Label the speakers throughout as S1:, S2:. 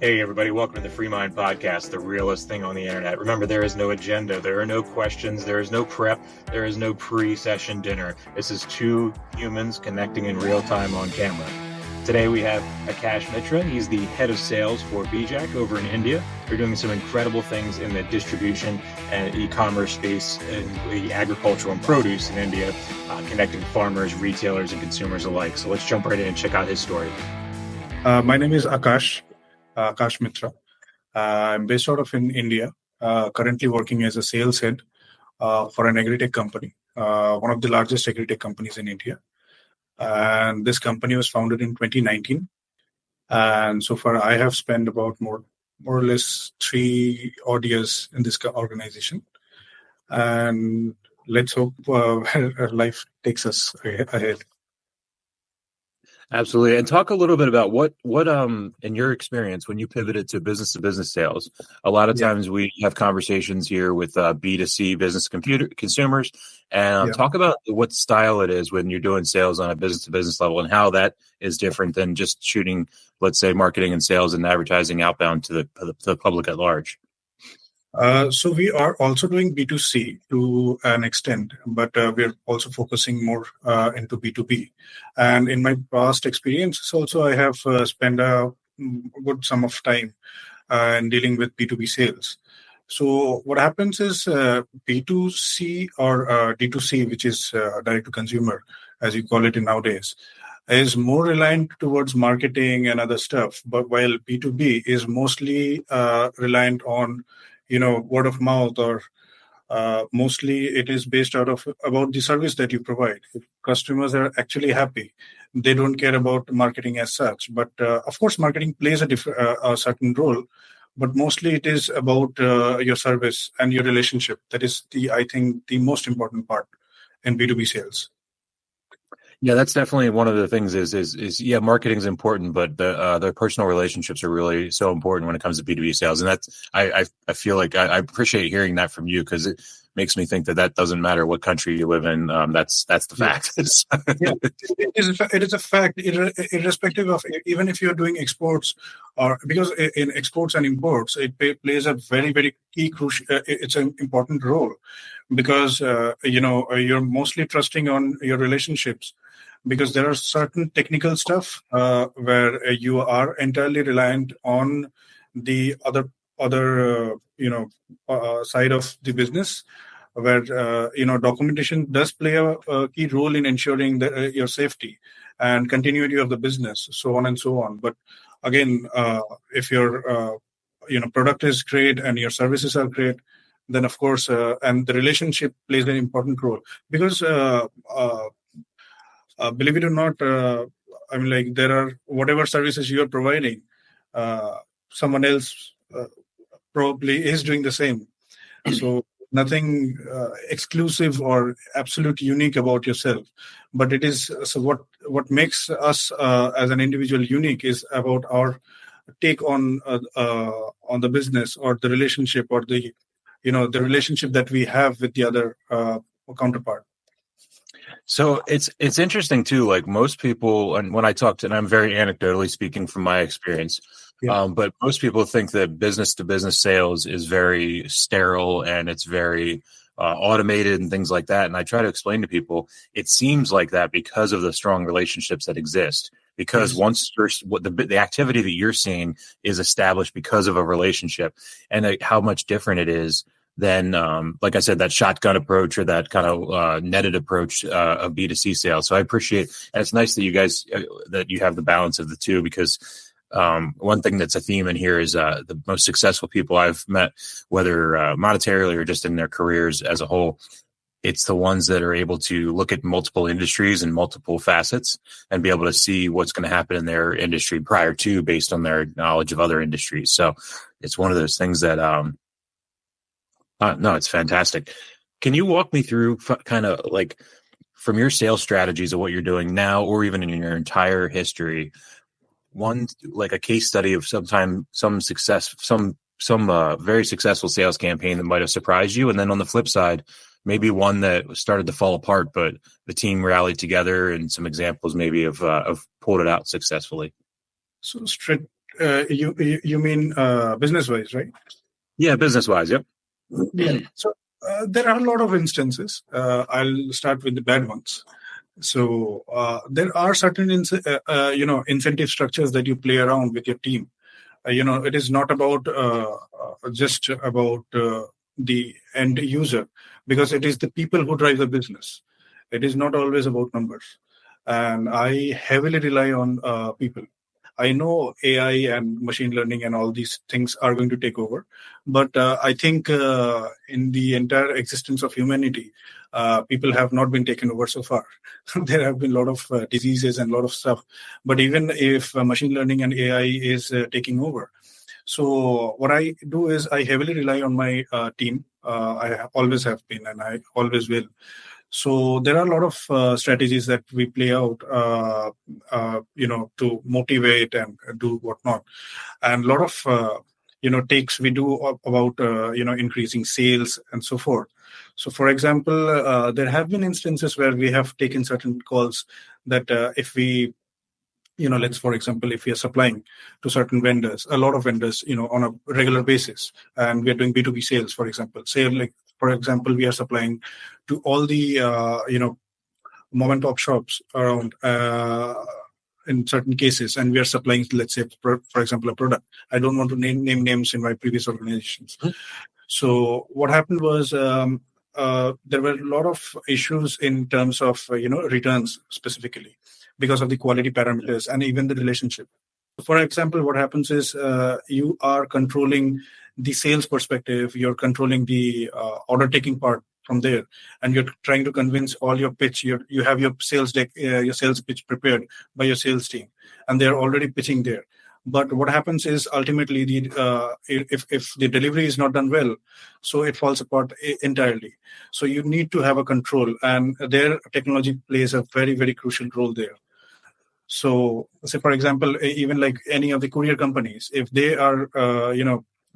S1: Hey, everybody. Welcome to the FreeMind Podcast, the realest thing on the internet. Remember, there is no agenda. There are no questions. There is no prep. There is no pre-session dinner. This is two humans connecting in real time on camera. Today, we have Akash Mitra. He's the head of sales for Bijak over in India. They're doing some incredible things in the distribution and e-commerce space in the agricultural and produce in India, connecting farmers, retailers, and consumers alike. So let's jump right in and check out his story.
S2: My name is Akash Mitra. I'm based out of India, currently working as a sales head for an agri-tech company, one of the largest agri-tech companies in India. And this company was founded in 2019. And so far, I have spent about more or less 3 odd years in this organization. And let's hope life takes us ahead.
S1: Absolutely. And talk a little bit about what in your experience, when you pivoted to business sales, a lot of times we have conversations here with B2C business consumers, and talk about what style it is when you're doing sales on a business to business level and how that is different than just shooting, let's say, marketing and sales and advertising outbound to the public at large.
S2: So we are also doing B2C to an extent, but we're also focusing more into B2B. And in my past experiences also, I have spent a good sum of time in dealing with B2B sales. So what happens is B2C or D2C, which is direct to consumer, as you call it nowadays, is more reliant towards marketing and other stuff. But while B2B is mostly reliant on word of mouth, or mostly it is based out of about the service that you provide. If customers are actually happy, they don't care about marketing as such. But of course, marketing plays a certain role, but mostly it is about your service and your relationship. That is I think the most important part in B2B sales.
S1: Yeah, that's definitely one of the things is marketing is important, but the personal relationships are really so important when it comes to B2B sales. And that's, I feel like I appreciate hearing that from you, because it makes me think that doesn't matter what country you live in. That's the fact.
S2: It is a fact, irrespective of, even if you're doing exports, or because in exports and imports, it plays a very, very key crucial, it's an important role, because, you're mostly trusting on your relationships. Because there are certain technical stuff where you are entirely reliant on the other side of the business, where documentation does play a key role in ensuring your safety and continuity of the business, so on and so on. But again, if your product is great and your services are great, then of course, and the relationship plays an important role, because. Believe it or not, there are whatever services you are providing, someone else probably is doing the same. So nothing exclusive or absolute unique about yourself. But it is what makes us as an individual unique is about our take on the business, or the relationship, or the relationship that we have with the other counterpart.
S1: So it's interesting too, like most people, and when I talk to, and I'm very anecdotally speaking from my experience, but most people think that business to business sales is very sterile and it's very automated and things like that. And I try to explain to people, it seems like that because of the strong relationships that exist. Because once the activity that you're seeing is established because of a relationship, and how much different it is than, like I said, that shotgun approach or that kind of netted approach of B2C sales. So I appreciate, and it's nice that you guys, that you have the balance of the two, because one thing that's a theme in here is the most successful people I've met, whether monetarily or just in their careers as a whole, it's the ones that are able to look at multiple industries and multiple facets and be able to see what's going to happen in their industry prior to, based on their knowledge of other industries. So it's one of those things that, no, it's fantastic. Can you walk me through kind of like from your sales strategies of what you're doing now, or even in your entire history, one, like a case study of some success, some very successful sales campaign that might have surprised you. And then on the flip side, maybe one that started to fall apart, but the team rallied together, and some examples maybe of pulled it out successfully.
S2: So You mean business wise, right?
S1: Yeah, business wise. Yep.
S2: Yeah. So there are a lot of instances. I'll start with the bad ones. So there are certain incentive structures that you play around with your team. It is not about just about the end user, because it is the people who drive the business. It is not always about numbers, and I heavily rely on people. I know AI and machine learning and all these things are going to take over, but I think in the entire existence of humanity, people have not been taken over so far. There have been a lot of diseases and a lot of stuff, but even if machine learning and AI is taking over, so what I do is I heavily rely on my team. I always have been, and I always will. So there are a lot of strategies that we play out, to motivate and do whatnot, and a lot of takes we do about increasing sales and so forth. So, for example, there have been instances where we have taken certain calls that if we let's, for example, if we are supplying to certain vendors, a lot of vendors, on a regular basis, and we are doing B2B sales, for example, say, like, for example, we are supplying to all the, mom and pop shops around, in certain cases, and we are supplying, let's say, for example, a product. I don't want to name names in my previous organizations. So what happened was, there were a lot of issues in terms of, returns specifically, because of the quality parameters and even the relationship. For example, what happens is you are controlling the sales perspective, you're controlling the order taking part from there, and you're trying to convince all your pitch. You have your sales deck, your sales pitch prepared by your sales team, and they're already pitching there. But what happens is ultimately if the delivery is not done well, so it falls apart entirely. So you need to have a control, and their technology plays a very, very crucial role there. So, say for example, even like any of the courier companies, if they are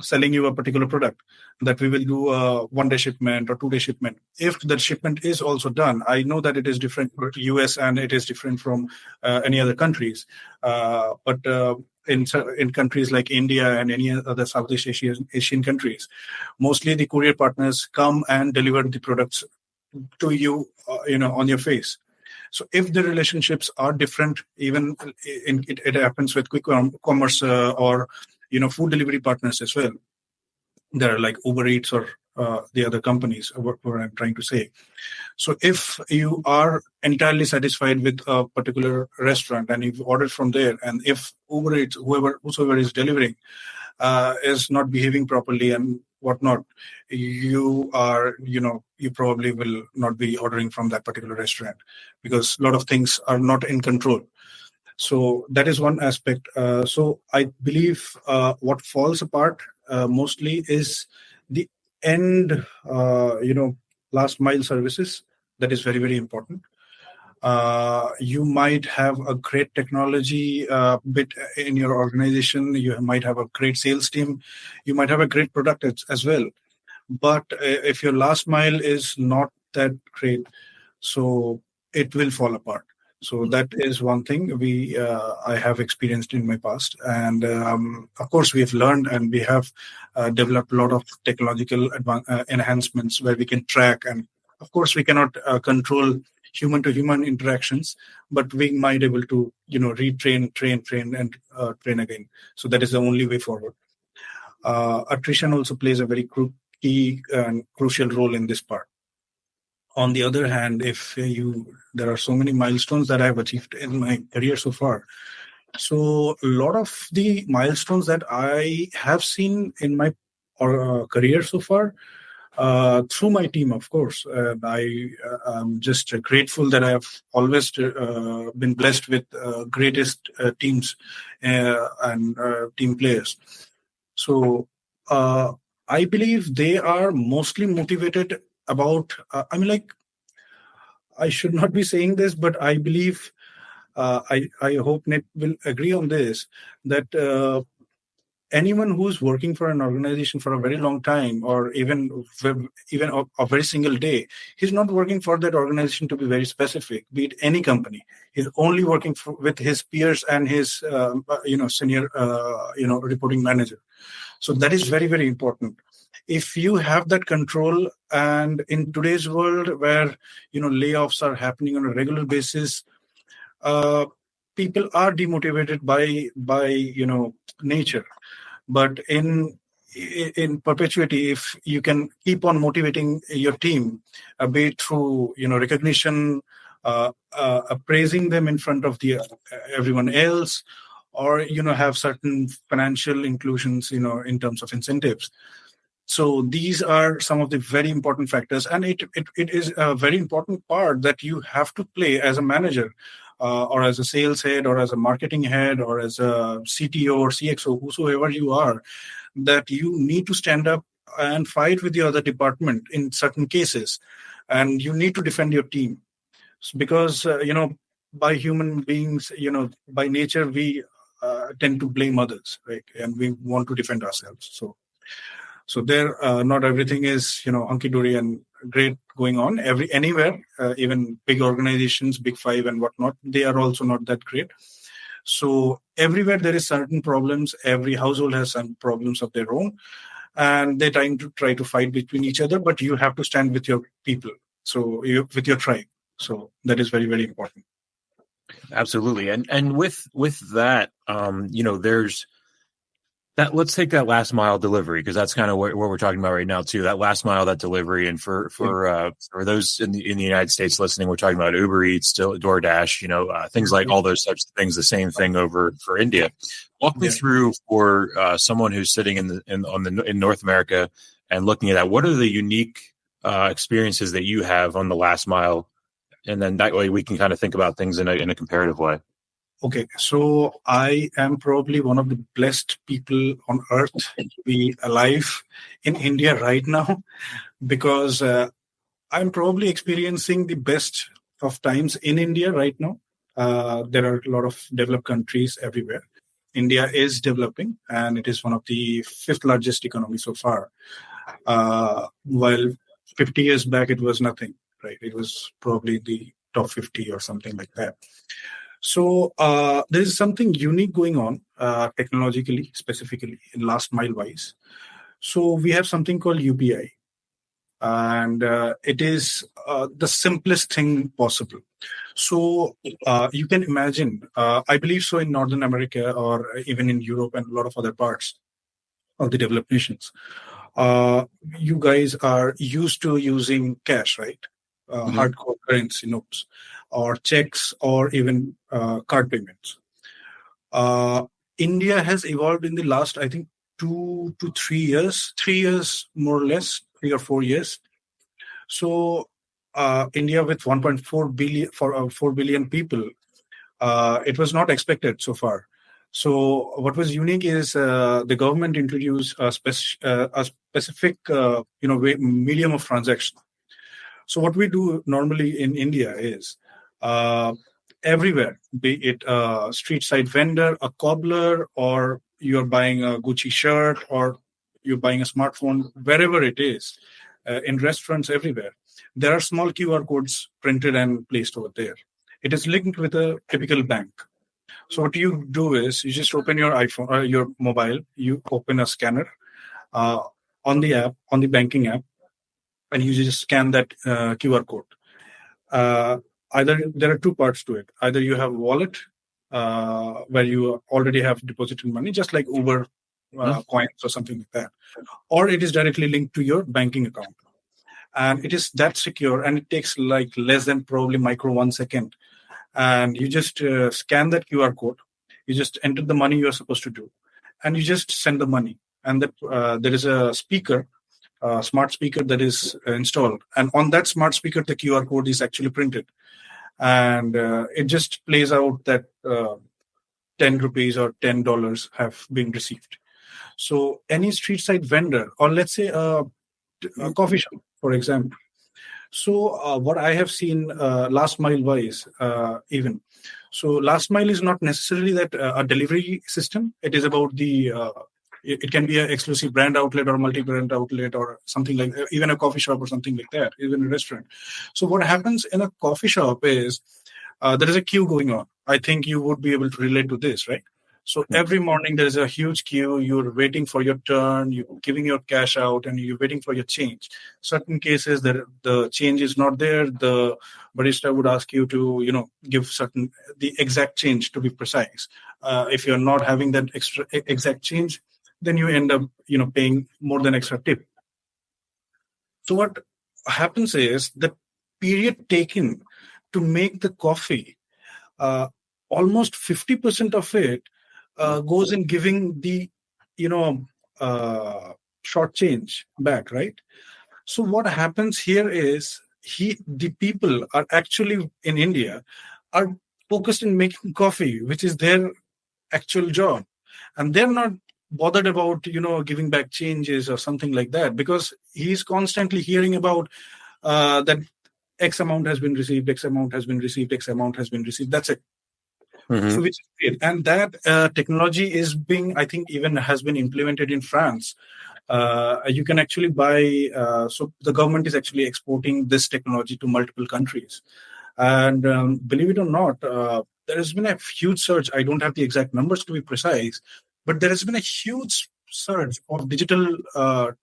S2: selling you a particular product, that we will do a 1-day shipment or 2-day shipment. If the shipment is also done, I know that it is different for US and it is different from any other countries, but in countries like India and any other Southeast Asian countries, mostly the courier partners come and deliver the products to you, on your face. So if the relationships are different, even it happens with quick commerce or food delivery partners as well. There are like Uber Eats or the other companies, what I'm trying to say. So if you are entirely satisfied with a particular restaurant and you've ordered from there, and if Uber Eats, whosoever is delivering, is not behaving properly and whatnot, you probably will not be ordering from that particular restaurant, because a lot of things are not in control. So that is one aspect. So I believe what falls apart mostly is the end, last mile services. That is very, very important. You might have a great technology bit in your organization. You might have a great sales team. You might have a great product as well. But if your last mile is not that great, so it will fall apart. So that is one thing I have experienced in my past. And of course, we have learned and we have developed a lot of technological enhancements where we can track. And of course, we cannot control human-to-human interactions, but we might be able to, retrain, train, and train again. So that is the only way forward. Attrition also plays a very key and crucial role in this part. On the other hand, there are so many milestones that I've achieved in my career so far. So a lot of the milestones that I have seen in my career so far, through my team, of course. I'm just grateful that I have always been blessed with greatest teams and team players. So I believe they are mostly motivated about, I should not be saying this, but I believe, I hope Nate will agree on this, that anyone who's working for an organization for a very long time, or even a very single day, he's not working for that organization to be very specific, be it any company. He's only working with his peers and his senior reporting manager. So that is very, very important. If you have that control, and in today's world where layoffs are happening on a regular basis, people are demotivated by nature. But in perpetuity, if you can keep on motivating your team, be it through recognition, praising them in front of everyone else, or have certain financial inclusions in terms of incentives. So these are some of the very important factors, and it is a very important part that you have to play as a manager, or as a sales head, or as a marketing head, or as a CTO or CXO, whosoever you are, that you need to stand up and fight with the other department in certain cases, and you need to defend your team, because by human beings, by nature, we tend to blame others, right? And we want to defend ourselves. So there, not everything is hunky-dory and great going on anywhere. Even big organizations, Big Five and whatnot, they are also not that great. So everywhere there is certain problems. Every household has some problems of their own, and they're try to fight between each other. But you have to stand with your people, with your tribe. So that is very, very important.
S1: Absolutely, and with that, there's that. Let's take that last mile delivery, because that's kind of what we're talking about right now too. That last mile, that delivery, and for those in the United States listening, we're talking about Uber Eats, still DoorDash, things like all those types of things. The same thing over for India. Walk me through, for someone who's sitting in North America and looking at that. What are the unique experiences that you have on the last mile? And then that way we can kind of think about things in a comparative way.
S2: Okay, so I am probably one of the blessed people on earth to be alive in India right now, because I'm probably experiencing the best of times in India right now. There are a lot of developed countries everywhere. India is developing, and it is one of the fifth largest economy so far. While 50 years back, it was nothing. Right, it was probably the top 50 or something like that. So there is something unique going on technologically, specifically in last mile wise. So we have something called UPI, and it is the simplest thing possible. So you can imagine, I believe so in Northern America, or even in Europe and a lot of other parts of the developed nations, you guys are used to using cash, right? Hardcore currency notes, or checks, or even card payments. India has evolved in the last, I think, 2 to 3 years, 3 years more or less, 3 or 4 years. So India with 1.4 billion for 4 billion people, it was not expected so far. So what was unique is the government introduced a specific medium of transaction. So what we do normally in India is everywhere, be it a street side vendor, a cobbler, or you're buying a Gucci shirt, or you're buying a smartphone, wherever it is, in restaurants everywhere, there are small QR codes printed and placed over there. It is linked with a typical bank. So what you do is you just open your iPhone or your mobile, you open a scanner on the banking app, and you just scan that QR code. Either there are two parts to it. Either you have a wallet where you already have deposited money, just like Uber coins or something like that, or it is directly linked to your banking account. And it is that secure, and it takes like less than probably 1 second. And you just scan that QR code. You just enter the money you are supposed to do, and you just send the money. And that there is a speaker, smart speaker that is installed, and on that smart speaker the QR code is actually printed, and it just plays out that 10 rupees or $10 have been received. So any street side vendor, or let's say a coffee shop, for example. So what I have seen last mile wise, even so, last mile is not necessarily that a delivery system. It is about the It can be an exclusive brand outlet or multi-brand outlet or something like that, even a coffee shop or something like that, even a restaurant. So what happens in a coffee shop is there is a queue going on. I think you would be able to relate to this, right? So every morning there is a huge queue. You're waiting for your turn. You're giving your cash out, and you're waiting for your change. Certain cases, the change is not there. The barista would ask you to, give the exact change to be precise. If you're not having that extra exact change, then you end up, paying more than extra tip. So what happens is the period taken to make the coffee, almost 50% of it goes in giving the, short change back, right? So what happens here is the people are actually in India are focused in making coffee, which is their actual job, and they're not bothered about giving back changes or something like that, because he's constantly hearing about that X amount has been received, X amount has been received, X amount has been received. That's it.
S1: Mm-hmm.
S2: So which is great. And that technology is I think even has been implemented in France. You can actually buy, so the government is actually exporting this technology to multiple countries. And believe it or not, there has been a huge surge. I don't have the exact numbers to be precise, but there has been a huge surge of digital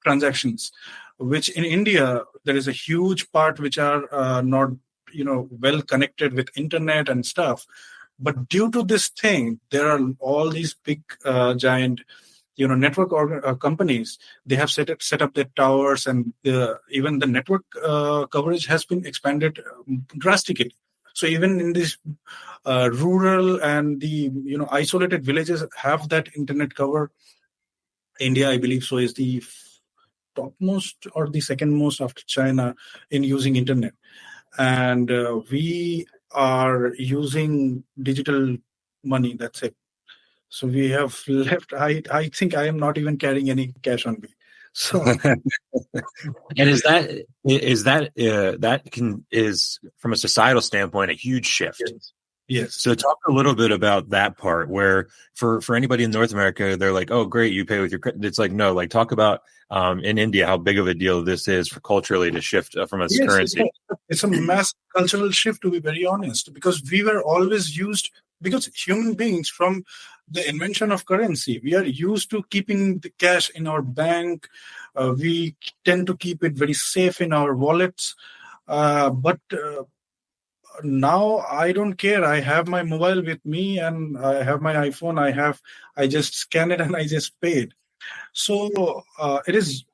S2: transactions, which in India, there is a huge part which are not, well connected with internet and stuff. But due to this thing, there are all these big, giant, network companies. They have set up their towers, and even the network coverage has been expanded drastically. So even in these rural and the isolated villages have that internet cover. India, I believe, so is the topmost or the second most after China in using internet, and we are using digital money. That's it. So we have left. I think I am not even carrying any cash on me. So,
S1: and is from a societal standpoint a huge shift?
S2: Yes.
S1: So talk a little bit about that part, where for anybody in North America, they're like, oh, great, you pay with your credit. It's like, no, like talk about in India, how big of a deal this is for culturally to shift from a currency.
S2: It's a mass cultural shift, to be very honest, because we were always used, because human beings from the invention of currency, we are used to keeping the cash in our bank. We tend to keep it very safe in our wallets. But now I don't care. I have my mobile with me, and I have my iPhone. I just scan it and I just pay it. So it is,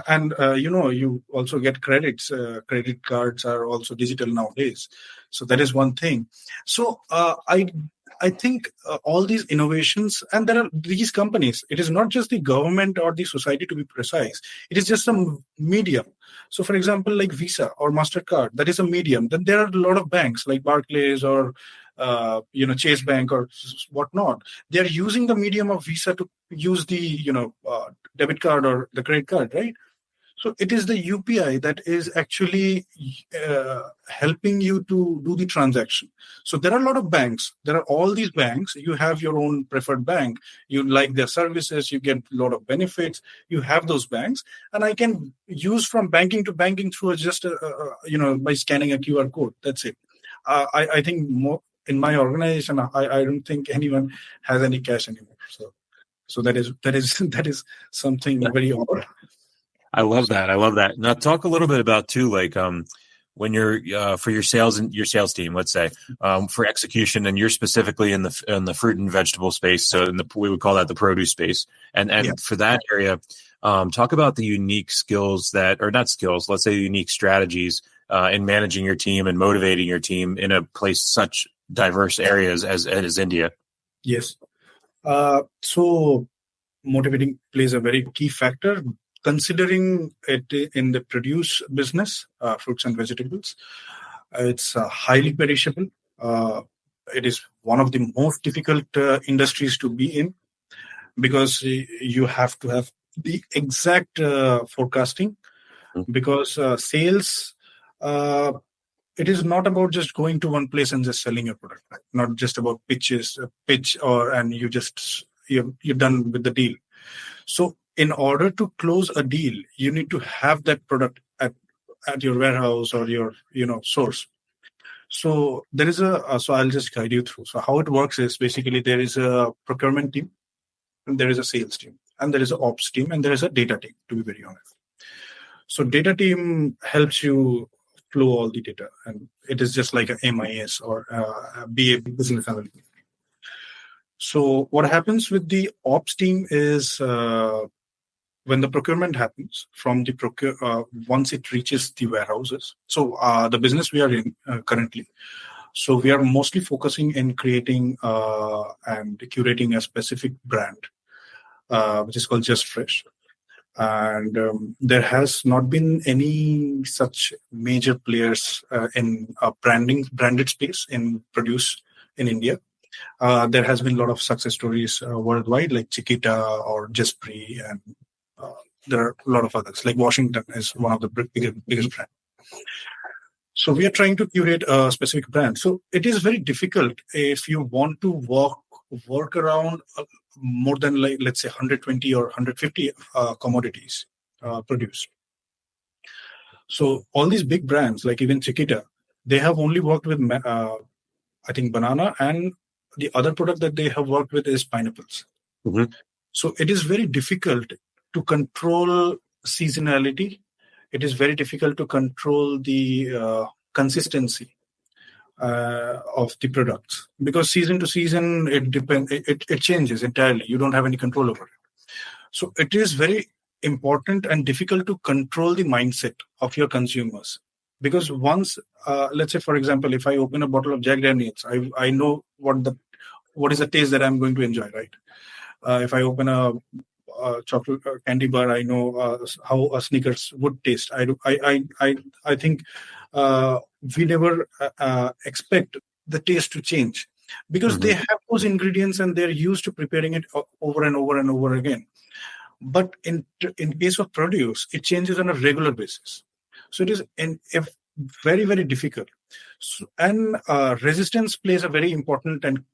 S2: and you also get credits. Credit cards are also digital nowadays. So that is one thing. So I think all these innovations, and there are these companies. It is not just the government or the society, to be precise. It is just a medium. So, for example, like Visa or MasterCard, that is a medium. Then there are a lot of banks like Barclays or Chase Bank or whatnot. They are using the medium of Visa to use the debit card or the credit card, right? So it is the UPI that is actually helping you to do the transaction. So there are a lot of banks. There are all these banks. You have your own preferred bank. You like their services. You get a lot of benefits. You have those banks. And I can use from banking to banking through just, by scanning a QR code. That's it. I think more in my organization, I don't think anyone has any cash anymore. So that is something very odd.
S1: I love that. Now talk a little bit about too, like when you're for your sales team, let's say for execution, and you're specifically in the fruit and vegetable space. So we would call that the produce space, and for that area, talk about the unique skills let's say unique strategies in managing your team and motivating your team in a place such diverse areas as India.
S2: Yes. So motivating plays a very key factor. Considering it in the produce business, fruits and vegetables, it's highly perishable. It is one of the most difficult industries to be in, because you have to have the exact forecasting, because sales, it is not about just going to one place and just selling your product, not just about pitch and you're done with the deal. So in order to close a deal, you need to have that product at your warehouse or your source. So there is so I'll just guide you through. So how it works is basically there is a procurement team, and there is a sales team, and there is an ops team, and there is a data team, to be very honest. So data team helps you flow all the data, and it is just like a MIS or a BA, business analyst. So what happens with the ops team is when the procurement happens from the once it reaches the warehouses. So the business we are in currently, so we are mostly focusing in creating and curating a specific brand, which is called Just Fresh. And there has not been any such major players in branded space in produce in India. There has been a lot of success stories worldwide, like Chiquita or Jespri, and there are a lot of others. Like Washington is one of the biggest brands. So we are trying to curate a specific brand. So it is very difficult if you want to work around more than, like, let's say 120 or 150 commodities produced. So all these big brands, like even Chiquita, they have only worked with, I think, banana, and the other product that they have worked with is pineapples.
S1: Mm-hmm.
S2: So it is very difficult to control seasonality. It is very difficult to control the consistency of the products, because season to season it depends. It changes entirely. You don't have any control over it. So it is very important and difficult to control the mindset of your consumers, because once, let's say, for example, if I open a bottle of Jack Daniels, I know what is the taste that I'm going to enjoy, right? If I open a chocolate candy bar, I know how a Snickers would taste. I think we never expect the taste to change, because they have those ingredients and they're used to preparing it over and over and over again. But in case of produce, it changes on a regular basis. So it is very, very difficult. So, and resistance plays a very important and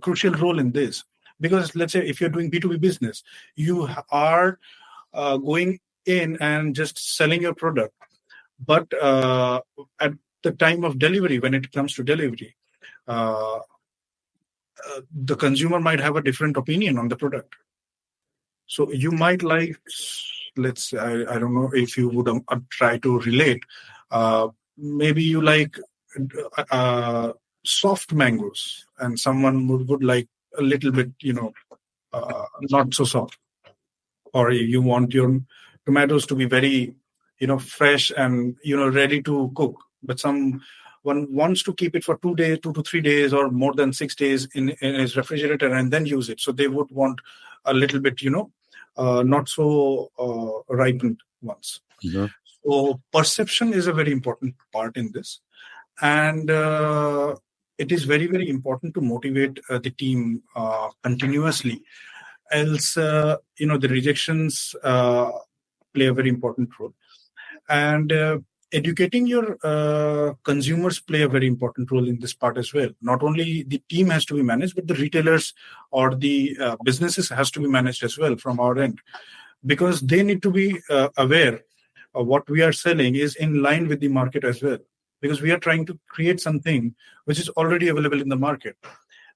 S2: crucial role in this. Because let's say if you're doing B2B business, you are going in and just selling your product. But at the time of delivery, when it comes to delivery, the consumer might have a different opinion on the product. So you might like, let's say, I don't know if you would try to relate. Maybe you like soft mangoes, and someone would like a little bit, not so soft. Or you want your tomatoes to be very, fresh and, ready to cook. But someone wants to keep it for 2 to 3 days or more than 6 days in his refrigerator and then use it. So they would want a little bit, not so ripened ones.
S1: Mm-hmm.
S2: So perception is a very important part in this. And it is very, very important to motivate the team continuously. Else, the rejections play a very important role. And educating your consumers play a very important role in this part as well. Not only the team has to be managed, but the retailers or the businesses has to be managed as well from our end, because they need to be aware of what we are selling is in line with the market as well. Because we are trying to create something which is already available in the market.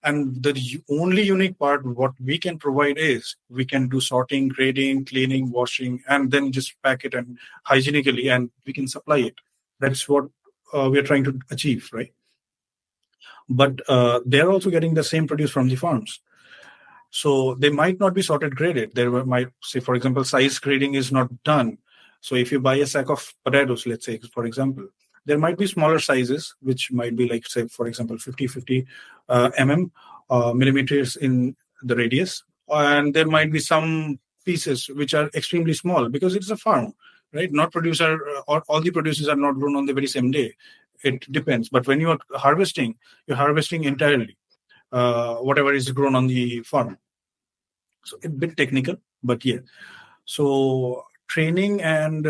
S2: And the only unique part, what we can provide is we can do sorting, grading, cleaning, washing, and then just pack it and hygienically, and we can supply it. That's what we are trying to achieve, right? But they're also getting the same produce from the farms. So they might not be sorted, graded. They might say, for example, size grading is not done. So if you buy a sack of potatoes, let's say, for example, there might be smaller sizes, which might be like, say, for example, 50 millimeters in the radius. And there might be some pieces which are extremely small because it's a farm, right? Not producer, or all the producers are not grown on the very same day. It depends. But when you are harvesting, you're harvesting entirely whatever is grown on the farm. So a bit technical, but yeah. So training and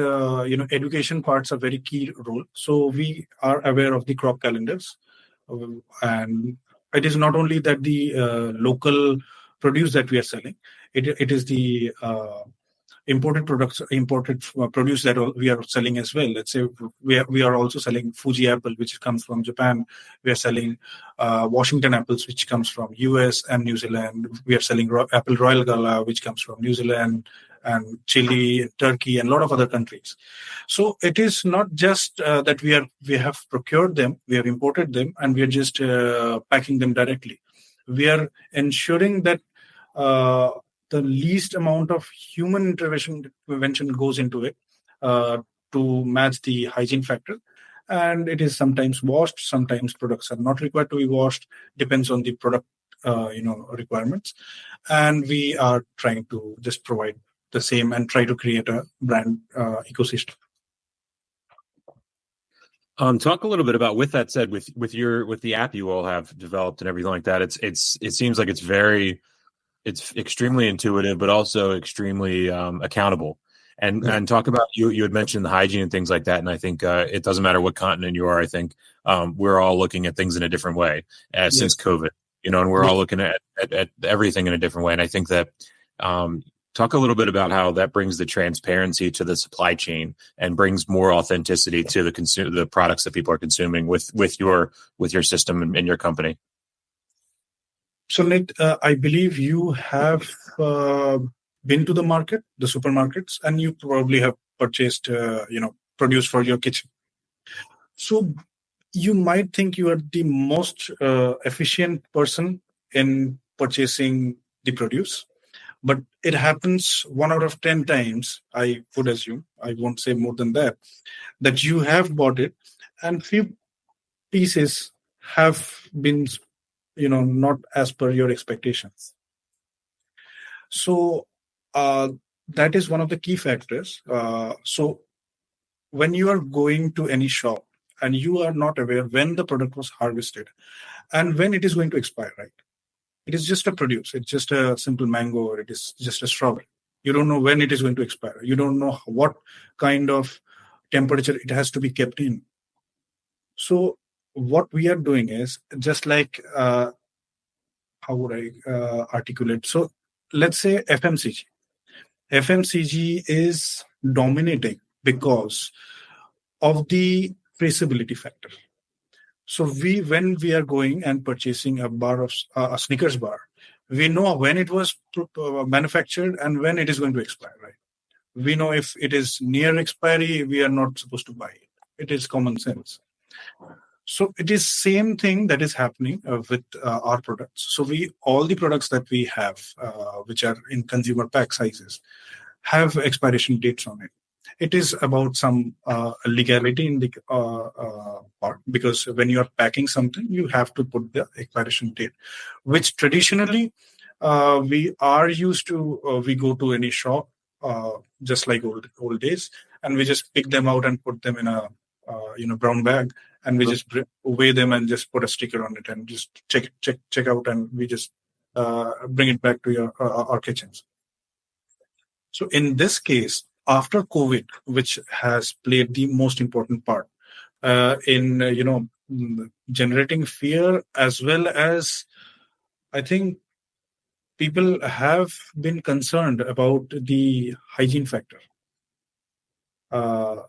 S2: education parts are very key role. So we are aware of the crop calendars, and it is not only that the local produce that we are selling. It is the imported produce that we are selling as well. Let's say we are also selling Fuji apple, which comes from Japan. We are selling Washington apples, which comes from US and New Zealand. We are selling apple Royal Gala, which comes from New Zealand and Chile, Turkey, and a lot of other countries. So it is not just that we have procured them, we have imported them, and we are just packing them directly. We are ensuring that the least amount of human intervention goes into it to match the hygiene factor. And it is sometimes washed, sometimes products are not required to be washed, depends on the product requirements. And we are trying to just provide the same and try to create a brand ecosystem.
S1: Talk a little bit about, with that said, with the app you all have developed and everything like that. It seems like it's extremely intuitive, but also extremely accountable. And talk about, you had mentioned the hygiene and things like that. And I think it doesn't matter what continent you are. I think we're all looking at things in a different way since COVID, and we're all looking at everything in a different way. And I think that talk a little bit about how that brings the transparency to the supply chain and brings more authenticity to the products that people are consuming with your system and your company.
S2: So, Nate, I believe you have been to the market, the supermarkets, and you probably have purchased, produce for your kitchen. So you might think you are the most efficient person in purchasing the produce, but it happens 1 out of 10 times, I would assume, I won't say more than that you have bought it and few pieces have been not as per your expectations. So that is one of the key factors. So when you are going to any shop and you are not aware when the product was harvested and when it is going to expire, right? It is just a produce. It's just a simple mango, or it is just a strawberry. You don't know when it is going to expire. You don't know what kind of temperature it has to be kept in. So what we are doing is just like, how would I articulate? So let's say FMCG. FMCG is dominating because of the traceability factor. So when we are going and purchasing a bar of a Snickers bar, we know when it was manufactured and when it is going to expire, right? We know if it is near expiry, we are not supposed to buy it. It is common sense. So it is same thing that is happening with our products. So all the products that we have, which are in consumer pack sizes, have expiration dates on it. It is about some legality in the part, because when you are packing something, you have to put the expiration date, which traditionally we are used to. We go to any shop, just like old days, and we just pick them out and put them in a brown bag, and we just weigh them and just put a sticker on it and just check out, and we just bring it back to our kitchens. So in this case, after COVID, which has played the most important part in generating fear, as well as I think people have been concerned about the hygiene factor.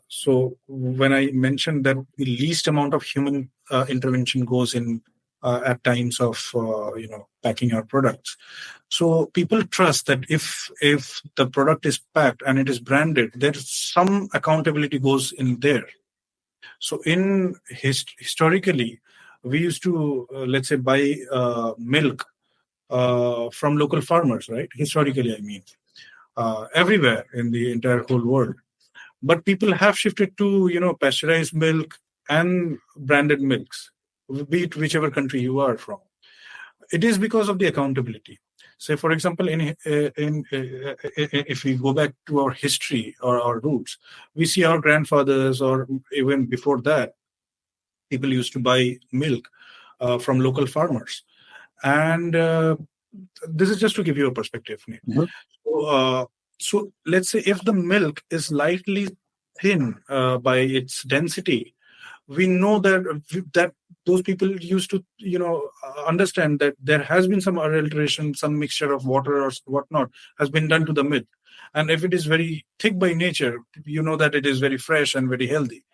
S2: So when I mentioned that the least amount of human intervention goes in at times of packing our products, so people trust that if the product is packed and it is branded, there's some accountability goes in there. So in historically, we used to let's say buy milk from local farmers, right? Historically, I mean, everywhere in the entire whole world. But people have shifted to pasteurized milk and branded milks, be it whichever country you are from. It is because of the accountability. Say, for example, if we go back to our history or our roots, we see our grandfathers, or even before that, people used to buy milk from local farmers. And this is just to give you a perspective, Nate. Mm-hmm. So let's say if the milk is slightly thin by its density, we know that those people used to, understand that there has been some adulteration, some mixture of water or whatnot has been done to the milk. And if it is very thick by nature, you know that it is very fresh and very healthy.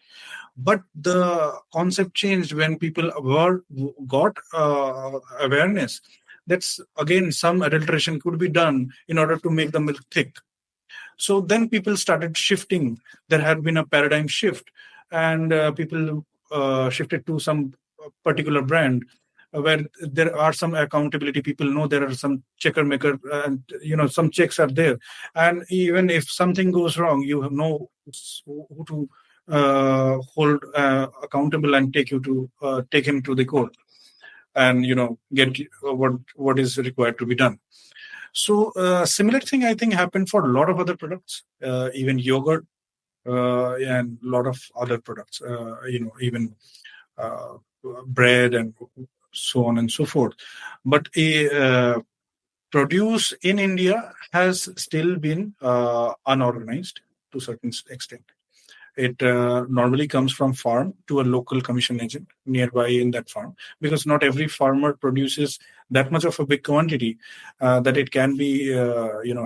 S2: But the concept changed when people got awareness. That's again, some adulteration could be done in order to make the milk thick. So then people started shifting. There had been a paradigm shift, and people shifted to some particular brand where there are some accountability. People know there are some checker maker, and some checks are there. And even if something goes wrong, you know who to hold accountable and take him to the court, and get what is required to be done. So similar thing I think happened for a lot of other products, even yogurt, and a lot of other products, even bread and so on and so forth. But produce in India has still been unorganized to a certain extent. It normally comes from farm to a local commission agent nearby in that farm, because not every farmer produces that much of a big quantity that it can be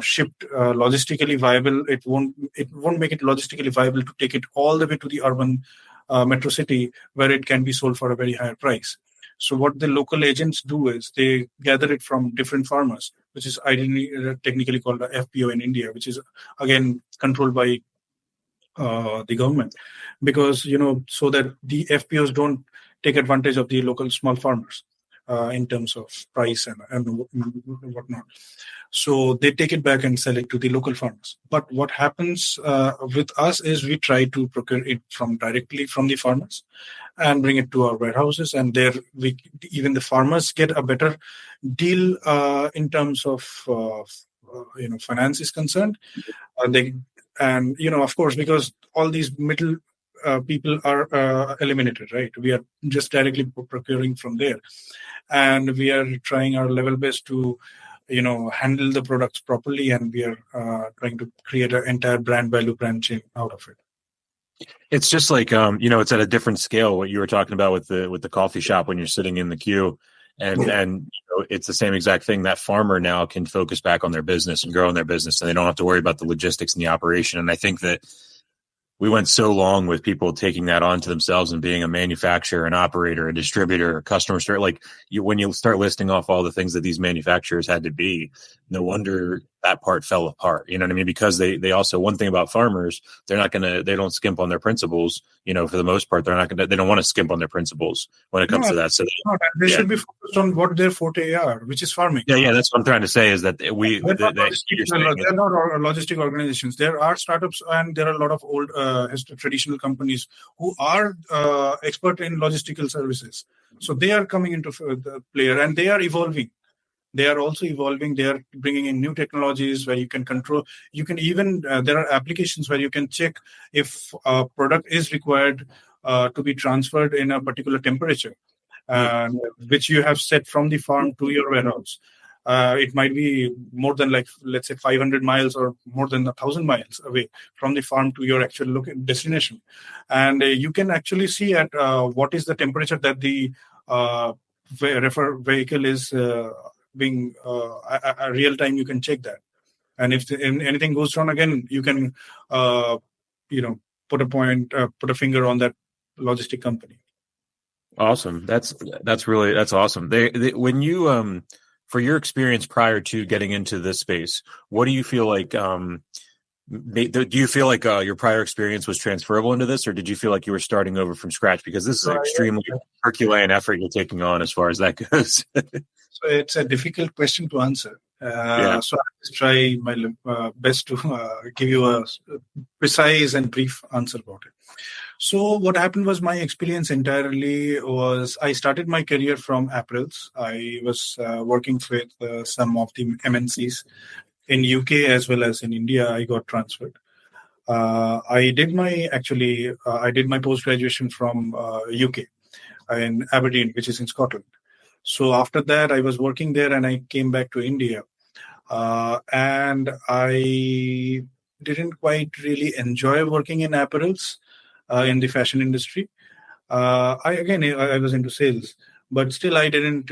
S2: shipped logistically viable. It won't make it logistically viable to take it all the way to the urban metro city where it can be sold for a very higher price. So what the local agents do is they gather it from different farmers, which is ideally technically called a FPO in India, which is again controlled by the government, because so that the FPOs don't take advantage of the local small farmers in terms of price and whatnot. So they take it back and sell it to the local farmers. But what happens with us is we try to procure it directly from the farmers and bring it to our warehouses, and there even the farmers get a better deal in terms of finance is concerned. And of course, because all these middle people are eliminated, right? We are just directly procuring from there, and we are trying our level best to handle the products properly, and we are trying to create an entire brand chain out of it.
S1: It's just like it's at a different scale what you were talking about with the coffee shop when you're sitting in the queue. And it's the same exact thing. That farmer now can focus back on their business and grow in their business, and they don't have to worry about the logistics and the operation. And I think that we went so long with people taking that onto themselves and being a manufacturer, an operator, a distributor, a customer service. Like when you start listing off all the things that these manufacturers had to be, no wonder that part fell apart. You know what I mean? Because they also, one thing about farmers, they don't skimp on their principles. For the most part, they don't want to skimp on their principles when it comes to that. So
S2: they should be focused on what their forte are, which is farming.
S1: Yeah. That's what I'm trying to say is that
S2: they're not logistic organizations. There are startups and there are a lot of old traditional companies who are expert in logistical services. So they are coming into the player, and they are evolving. They are also evolving. They are bringing in new technologies where you can control. You can even there are applications where you can check if a product is required to be transferred in a particular temperature, which you have set from the farm to your warehouse. It might be more than let's say 500 miles or more than 1,000 miles away from the farm to your actual destination. And you can actually see at what is the temperature that the vehicle is being a real time. You can check that. And if anything goes wrong, again, you can put a finger on that logistic company.
S1: Awesome. That's awesome. When you for your experience prior to getting into this space, what do you feel like? Do you feel like your prior experience was transferable into this, or did you feel like you were starting over from scratch? Because this is an extremely Herculean effort you're taking on as far as that goes.
S2: So it's a difficult question to answer. So I'll try my best to give you a precise and brief answer about it. So what happened was, my experience entirely was, I started my career from apparels. I was working with some of the MNCs in UK as well as in India. I got transferred. I did my post-graduation from UK in Aberdeen, which is in Scotland. So after that, I was working there, and I came back to India. And I didn't quite really enjoy working in apparels in the fashion industry. I was into sales, but still I didn't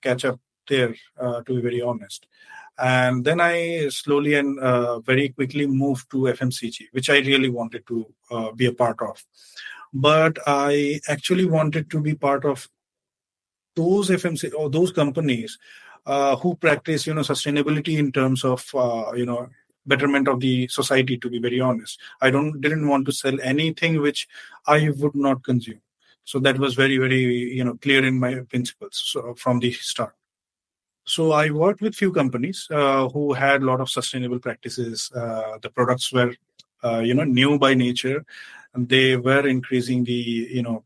S2: catch up there, to be very honest. And then I slowly and very quickly moved to FMCG, which I really wanted to be a part of. But I actually wanted to be part of those FMC or those companies who practice, sustainability in terms of, betterment of the society. To be very honest, I didn't want to sell anything which I would not consume. So that was very, very, clear in my principles, so from the start. So I worked with few companies who had a lot of sustainable practices. The products were, new by nature, and they were increasing the, you know,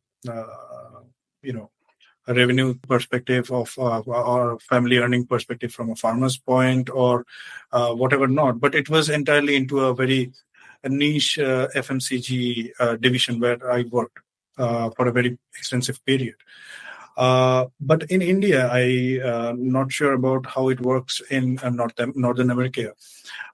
S2: a revenue perspective of or family earning perspective from a farmer's point or whatever not. But it was entirely into a niche FMCG division where I worked for a very extensive period. But in India, I not sure about how it works in Northern America.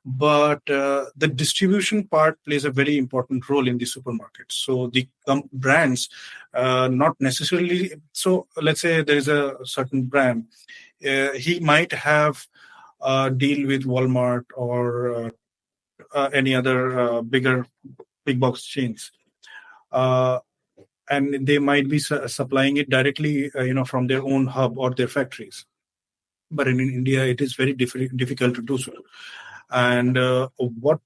S2: But the distribution part plays a very important role in the supermarkets. So the brands, not necessarily. So let's say there is a certain brand, he might have a deal with Walmart or any other big box chains. And they might be supplying it directly, from their own hub or their factories. But in India, it is very difficult to do so. And what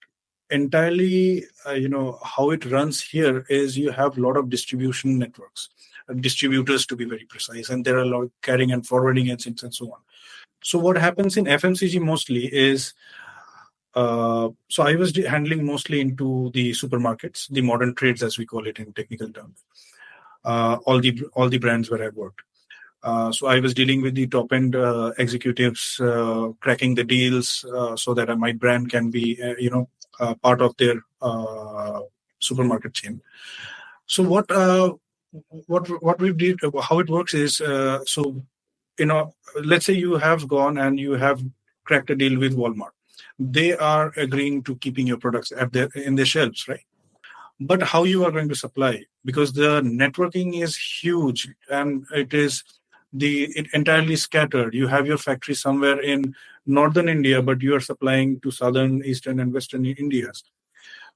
S2: entirely, how it runs here is you have a lot of distribution networks, distributors to be very precise, and there are a lot of carrying and forwarding agents and so on. So what happens in FMCG mostly is, so I was handling mostly into the supermarkets, the modern trades, as we call it in technical terms. All the brands where I worked. So I was dealing with the top end executives, cracking the deals so that my brand can be, part of their supermarket chain. So what we did, how it works is, let's say you have gone and you have cracked a deal with Walmart. They are agreeing to keeping your products in their shelves, right? But how you are going to supply, because the networking is huge and it entirely scattered. You have your factory somewhere in northern India, but you are supplying to southern, eastern, and western India.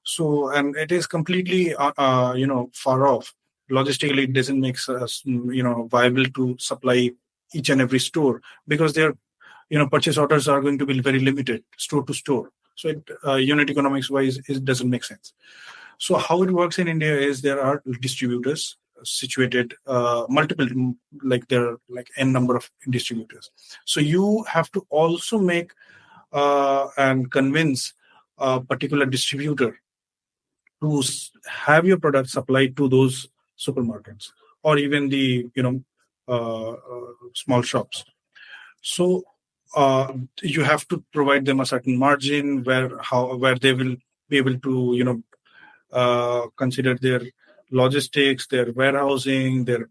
S2: So, and it is completely, far off. Logistically, it doesn't make us, viable to supply each and every store because their, purchase orders are going to be very limited, store to store. So, unit economics wise, it doesn't make sense. So how it works in India is there are distributors situated, multiple, there are n number of distributors. So you have to also make and convince a particular distributor to have your product supplied to those supermarkets or even the small shops. So you have to provide them a certain margin where they will be able to consider their logistics, their warehousing, their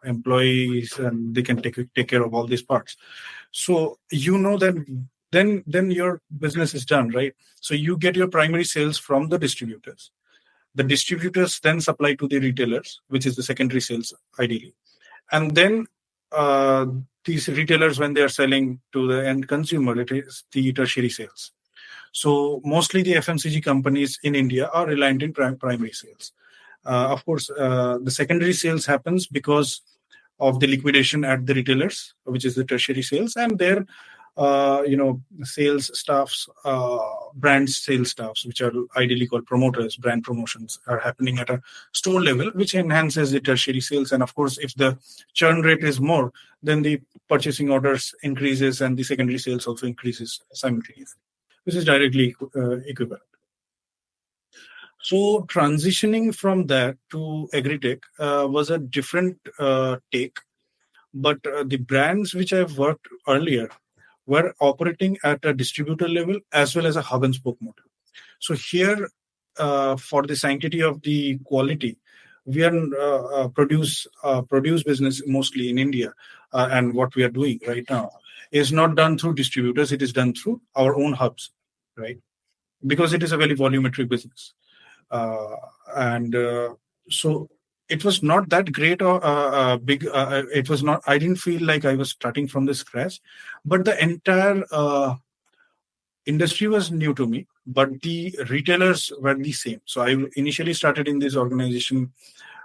S2: employees, and they can take care of all these parts. So that then your business is done, right? So you get your primary sales from the distributors. The distributors then supply to the retailers, which is the secondary sales ideally, and then these retailers, when they are selling to the end consumer, it is the tertiary sales. So mostly the FMCG companies in India are reliant in primary sales. Of course, the secondary sales happens because of the liquidation at the retailers, which is the tertiary sales, and their sales staffs, brand sales staffs, which are ideally called promoters. Brand promotions are happening at a store level, which enhances the tertiary sales. And of course, if the churn rate is more, then the purchasing orders increases and the secondary sales also increases simultaneously, which is directly equivalent. So transitioning from that to agri-tech was a different take. But the brands which I've worked earlier were operating at a distributor level as well as a hub and spoke model. So here, for the sanctity of the quality, we are produce business mostly in India, and what we are doing right now is not done through distributors. It is done through our own hubs, right? Because it is a very volumetric business. So it was not that great or big. It was not. I didn't feel like I was starting from the scratch, but the entire industry was new to me. But the retailers were the same. So I initially started in this organization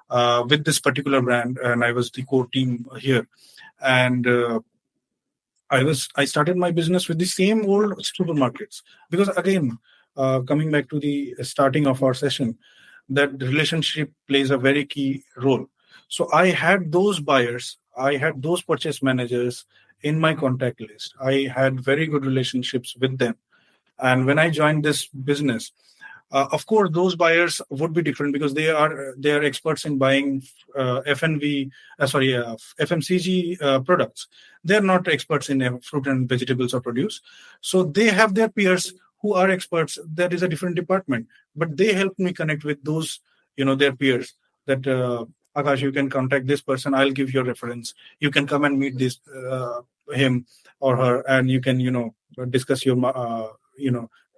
S2: with this particular brand, and I was the core team here. And I started my business with the same old supermarkets, because again, coming back to the starting of our session, that relationship plays a very key role. So I had those buyers, I had those purchase managers in my contact list. I had very good relationships with them. And when I joined this business, of course, those buyers would be different, because they are experts in buying FMCG products. They are not experts in fruit and vegetables or produce. So they have their peers who are experts. That is a different department, but they helped me connect with those, their peers. That Akash, you can contact this person. I'll give your reference. You can come and meet this him or her, and you can discuss your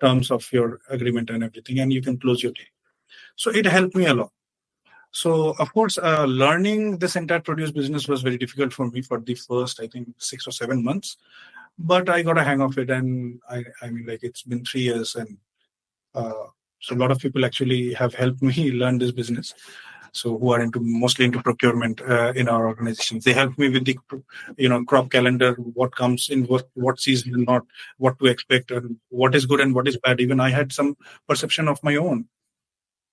S2: terms of your agreement and everything, and you can close your deal. So it helped me a lot. So of course, learning this entire produce business was very difficult for me for the first, I think, 6 or 7 months, but I got a hang of it. And I mean, like, it's been 3 years, and so a lot of people actually have helped me learn this business. So who are mostly into procurement in our organization. They help me with the crop calendar, what comes in what season and not, what to expect, and what is good and what is bad. Even I had some perception of my own,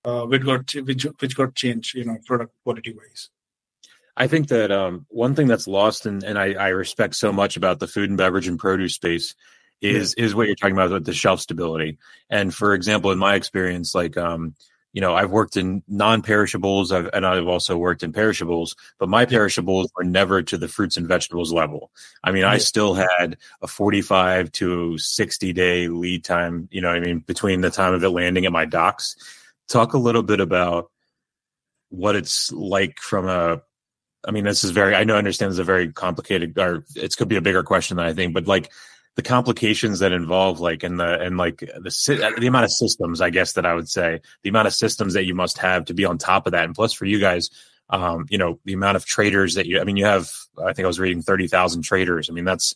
S2: which got changed, product quality wise.
S1: I think that one thing that's lost, and I respect so much about the food and beverage and produce space, is what you're talking about with the shelf stability. And for example, in my experience, like I've worked in non-perishables, and I've also worked in perishables, but my perishables were never to the fruits and vegetables level. I mean, I still had a 45 to 60 day lead time, between the time of it landing at my docks. Talk a little bit about what it's like I understand it's a very complicated, or it could be a bigger question than I think, but like the complications that involve the amount of systems, I guess that I would say, the amount of systems that you must have to be on top of that. And plus for you guys, the amount of traders that you have, I think I was reading 30,000 traders. I mean, that's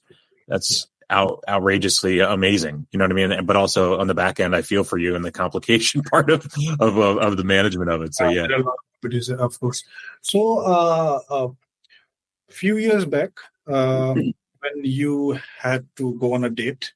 S1: outrageously amazing. You know what I mean? But also on the back end, I feel for you and the complication part of the management of it. So yeah.
S2: Of course. So a few years back, when you had to go on a date,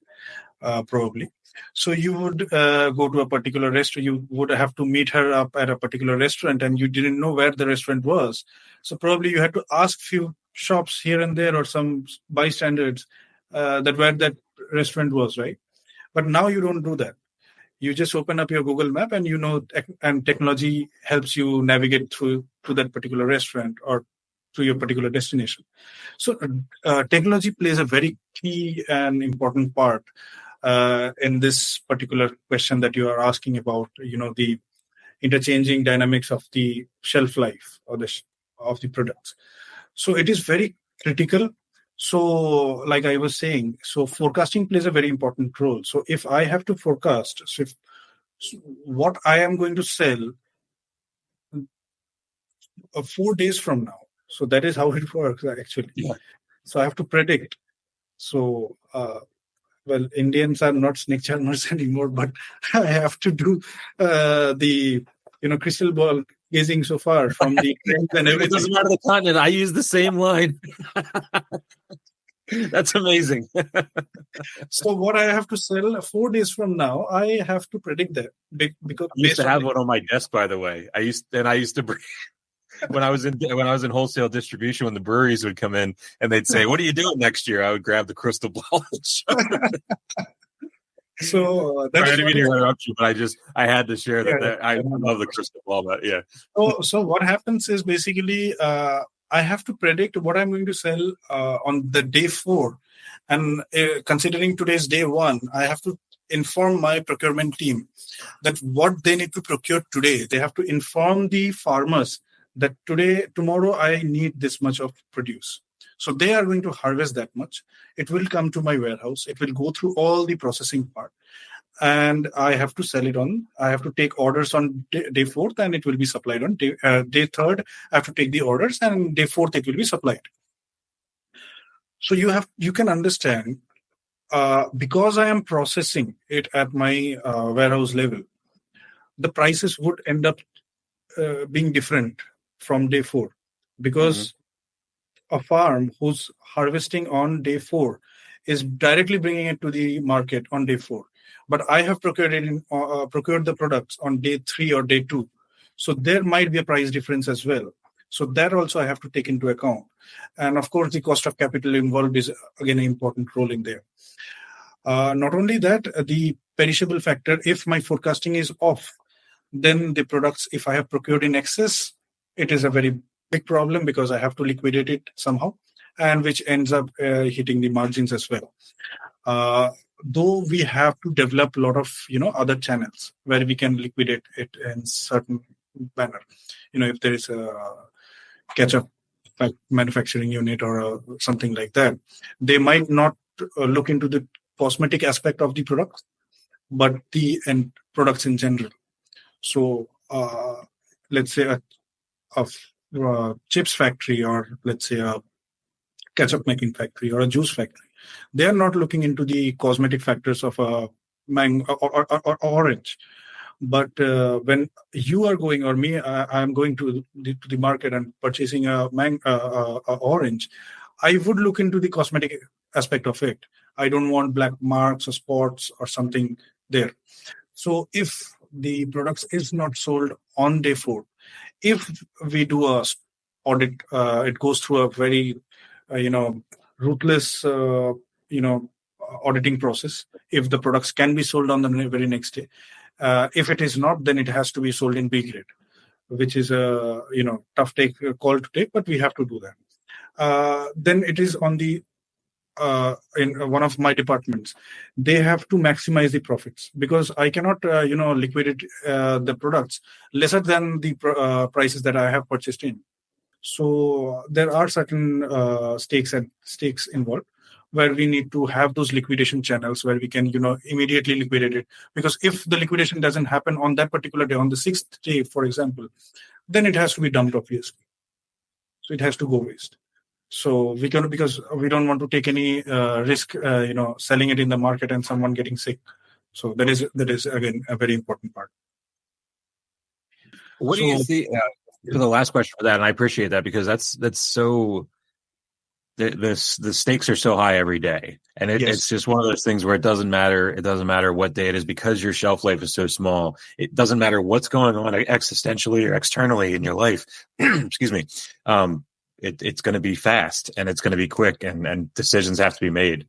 S2: probably. So you would go to a particular restaurant. You would have to meet her up at a particular restaurant, and you didn't know where the restaurant was. So probably you had to ask few shops here and there, or some bystanders that where that restaurant was, right? But now you don't do that. You just open up your Google map, and and technology helps you navigate through to that particular restaurant or to your particular destination. So technology plays a very key and important part in this particular question that you are asking about, the interchanging dynamics of the shelf life of the products. So it is very critical. So like I was saying, so forecasting plays a very important role. So if I have to forecast what I am going to sell 4 days from now, so that is how it works actually. Yeah. So I have to predict. So, Indians are not snake charmers anymore, but I have to do the crystal ball gazing so far from the trends and everything. It doesn't matter the continent. I use the same line.
S1: That's amazing.
S2: So what I have to sell 4 days from now, I have to predict that. Because
S1: I used to have one on my desk, by the way. I used to bring. When I was in wholesale distribution, when the breweries would come in and they'd say, "What are you doing next year?" I would grab the crystal ball and show them.
S2: So
S1: I didn't mean to interrupt you, but I had to share that. I love the crystal ball, but yeah.
S2: So what happens is basically I have to predict what I'm going to sell on the day 4, and considering today's day 1, I have to inform my procurement team that what they need to procure today. They have to inform the farmers that tomorrow I need this much of produce. So they are going to harvest that much. It will come to my warehouse. It will go through all the processing part. and I have to sell it on. I have to take orders on day fourth, and it will be supplied on day third. I have to take the orders, and day fourth it will be supplied. So you can understand, because I am processing it at my warehouse level, the prices would end up being different from day four, because a farm who's harvesting on day four is directly bringing it to the market on day four. But I have procured the products on day 3 or day 2. So there might be a price difference as well. So that also I have to take into account. And of course, the cost of capital involved is again an important role in there. Not only that, the perishable factor, if my forecasting is off, then the products, if I have procured in excess, it is a very big problem because I have to liquidate it somehow, and which ends up hitting the margins as well. Though we have to develop a lot of other channels where we can liquidate it in certain manner. If there is a ketchup manufacturing unit or something like that, they might not look into the cosmetic aspect of the product, but the end products in general. So let's say a chips factory, or let's say a ketchup making factory or a juice factory, they are not looking into the cosmetic factors of a mango or orange. But when you are going, or me, I am going to the market and purchasing a orange, I would look into the cosmetic aspect of it. I don't want black marks or spots or something there. So if the products is not sold on day 4, if we do a audit, it goes through a very ruthless auditing process. If the products can be sold on the very next day, if it is not, then it has to be sold in B grade, which is a tough call to take, but we have to do that. Then it is on the in one of my departments, they have to maximize the profits, because I cannot liquidate the products lesser than the prices that I have purchased in. So there are certain stakes involved, where we need to have those liquidation channels where we can immediately liquidate it. Because if the liquidation doesn't happen on that particular day, on the 6th day, for example, then it has to be dumped, obviously. So it has to go waste. So because we don't want to take any risk, selling it in the market and someone getting sick. So that is again a very important part.
S1: What do you see? For the last question for that, and I appreciate that, because that's so. The stakes are so high every day, and it's just one of those things where it doesn't matter. It doesn't matter what day it is, because your shelf life is so small. It doesn't matter what's going on existentially or externally in your life. Excuse me. It's going to be fast, and it's going to be quick, and decisions have to be made.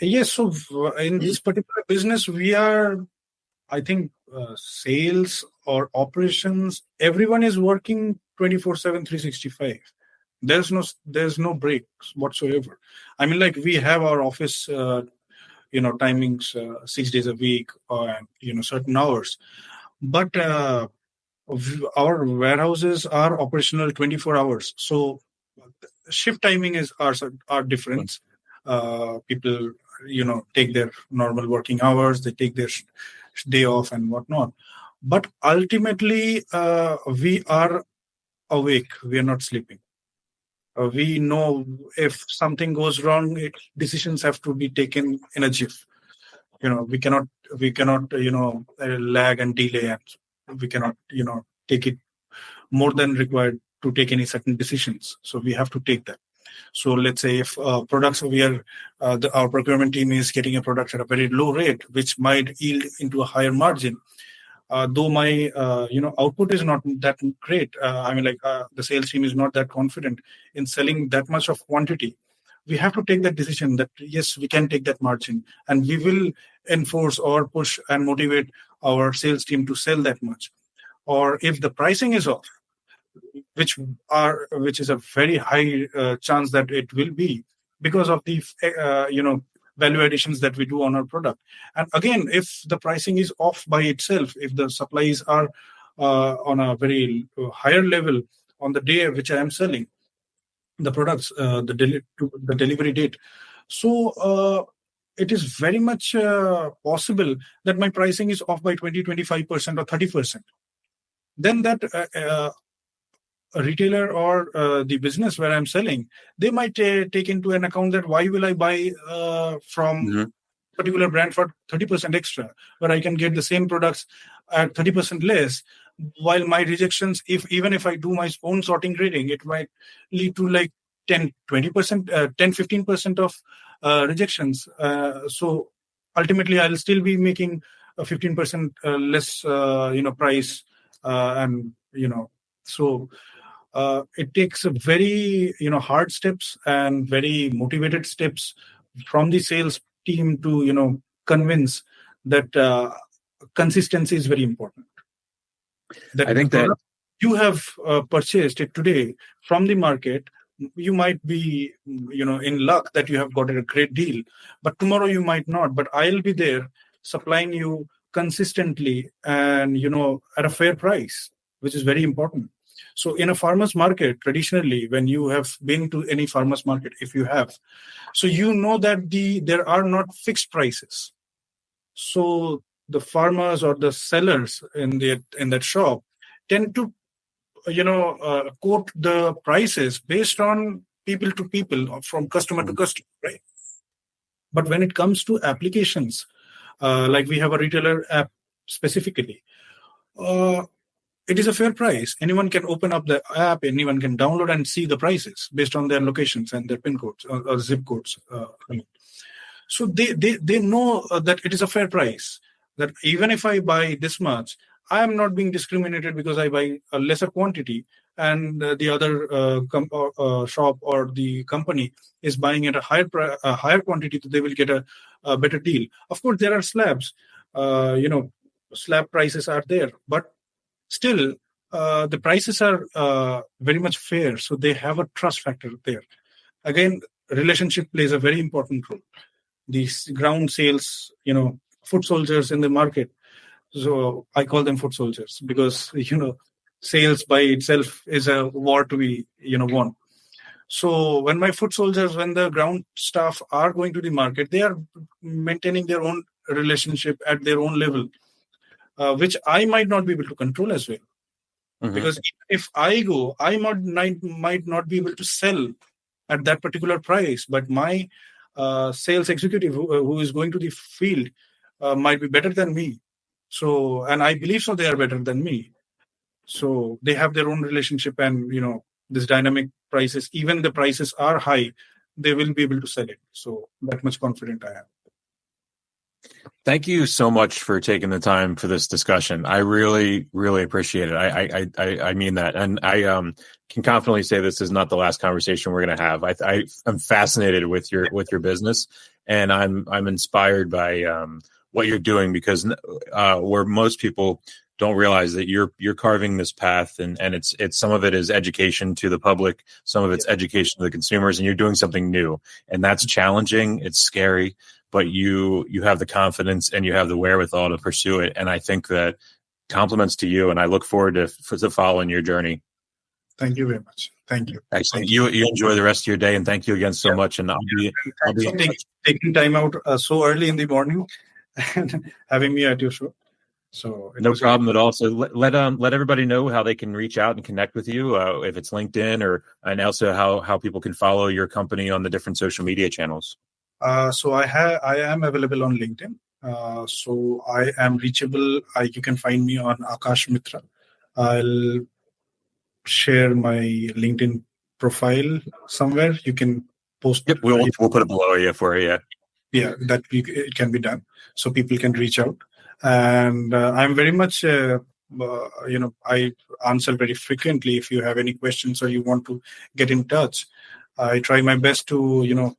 S2: Yes. So in this particular business, we are, I think, sales or operations, everyone is working 24/7, 365. There's no breaks whatsoever. I mean, like, we have our office, timings 6 days a week, or certain hours, but our warehouses are operational 24 hours. So shift timing are different. People take their normal working hours, they take their day off and whatnot, but ultimately we are awake, we are not sleeping. We know if something goes wrong, decisions have to be taken in a jiff. We cannot lag and delay, and we cannot take it more than required to take any certain decisions. So we have to take that. So let's say if products, our procurement team is getting a product at a very low rate, which might yield into a higher margin. Though my output is not that great, the sales team is not that confident in selling that much of quantity, we have to take that decision that yes, we can take that margin, and we will enforce or push and motivate our sales team to sell that much. Or if the pricing is off, which is a very high chance that it will be, because of the value additions that we do on our product. And again, if the pricing is off by itself, if the supplies are on a very higher level on the day which I am selling the products, the delivery date, so it is very much possible that my pricing is off by 20, 25% or 30%. Then that a retailer or the business where I'm selling, they might take into an account that why will I buy from particular brand for 30% extra, where I can get the same products at 30% less, while my rejections, even if I do my own sorting grading, it might lead to like 10, 20%, 10, 15% of rejections. So ultimately, I'll still be making a 15% less, price. So it takes a very, hard steps and very motivated steps from the sales team to, convince that consistency is very important. That
S1: I think that
S2: you have purchased it today from the market, you might be, in luck that you have got a great deal, but tomorrow you might not. But I'll be there supplying you consistently and, at a fair price, which is very important. So in a farmer's market, traditionally, when you have been to any farmer's market, if you have, so you know that there are not fixed prices. So the farmers or the sellers in that shop tend to, quote the prices based on people to people, from customer to customer, right? But when it comes to applications, like we have a retailer app specifically, it is a fair price. Anyone can open up the app, anyone can download and see the prices based on their locations and their pin codes or zip codes. So they know that it is a fair price, that even if I buy this much, I am not being discriminated because I buy a lesser quantity and the other shop or the company is buying at a higher quantity, so they will get a better deal. Of course, there are slabs, slab prices are there, but still the prices are very much fair. So they have a trust factor there. Again, relationship plays a very important role. These ground sales, foot soldiers in the market. So I call them foot soldiers because, sales by itself is a war to be, won. So when my foot soldiers, when the ground staff are going to the market, they are maintaining their own relationship at their own level, which I might not be able to control as well. Because if I go, I might not be able to sell at that particular price, but my sales executive who is going to the field might be better than me. So, and I believe so they are better than me. So they have their own relationship and, this dynamic prices, even the prices are high, they will be able to sell it. So that much confident I am.
S1: Thank you so much for taking the time for this discussion. I really, really appreciate it. I mean that. And I can confidently say this is not the last conversation we're going to have. I'm fascinated with your business, and I'm inspired by what you're doing, because where most people don't realize that you're carving this path, and it's some of it is education to the public, some of it's education to the consumers, and you're doing something new, and that's challenging. It's scary, but you have the confidence and you have the wherewithal to pursue it. And I think that compliments to you, and I look forward to following your journey.
S2: Thank you very much. Thank you.
S1: Excellent. You enjoy the rest of your day, and thank you again so much. And I'll be
S2: taking time out so early in the morning and having me at your show. So
S1: no problem at all. So let everybody know how they can reach out and connect with you, if it's LinkedIn, and also how people can follow your company on the different social media channels.
S2: So I am available on LinkedIn. So I am reachable. You can find me on Akash Mitra. I'll share my LinkedIn profile somewhere. You can post.
S1: Yep, we'll put it below you for you.
S2: Yeah, it can be done, so people can reach out. And I'm very much, I answer very frequently. If you have any questions or you want to get in touch, I try my best to,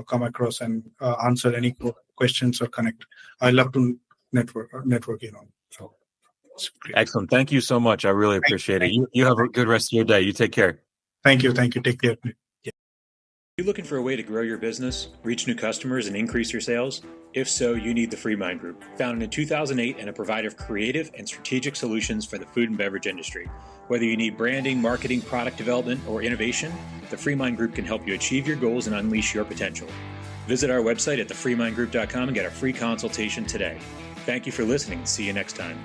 S2: come across and answer any questions or connect. I love to network. So
S1: excellent. Thank you so much. I really appreciate it. You have a good rest of your day. You take care.
S2: Thank you. Take care.
S1: You looking for a way to grow your business, reach new customers, and increase your sales? If so, you need the FreeMind Group, founded in 2008 and a provider of creative and strategic solutions for the food and beverage industry. Whether you need branding, marketing, product development, or innovation, the FreeMind Group can help you achieve your goals and unleash your potential. Visit our website at thefreemindgroup.com and get a free consultation today. Thank you for listening and see you next time.